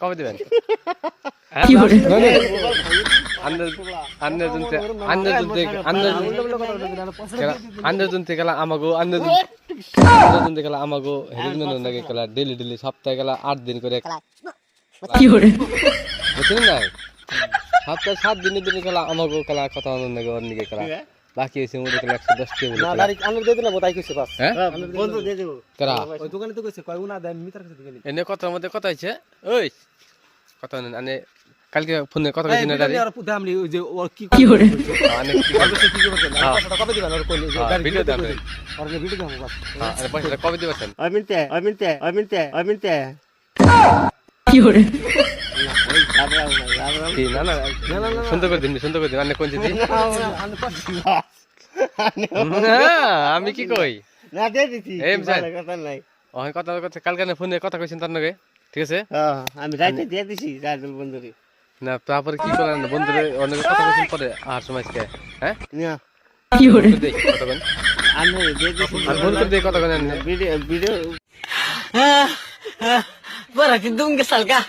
কবে দিবেন আমাগো ডেলি ডেলি সপ্তাহে গেলা 8 দিন করে বুঝছেন না সপ্তাহে 7 দিনের দিনে খেলা আমাগো খেলা কথা অন্যকে খেলা বাকি হয়েছে মোটে খেলা 110 কে বলে এনে কথার মধ্যে কথা হয়েছে ওই কথা আনে কালকে ফোনে কথা কইছিনা দাঁড়ি আমি ওই যে ওর কি করে অনেক কি করছেন কথাটা কবে দিবেন ওর কইলে ভিডিও দেন আর ভিডিও দেন বাস আরে পয়সাটা কবে দিবেন আমিনতে কি করে না না সুন্দর করে দিন আনে কোন দিন আমি কি কই না দে দিছি কথা নাই ওই কথা কালকে ফোনে কথা কইছেন তার নাকি ঠিক আছে আমি রাইতে দিয়ে দিছি রাজুল বন্ধুরে না তারপরে কি করলেন বন্ধুরে অনেক কথা বলছেন পরে আর সময় কে হ্যাঁ না কি করে দেখ কথা বলেন আমি দিয়ে দিছি আর বন্ধু দেখ কথা বলেন ভিডিও বড় কি দুঙ্গে সালকা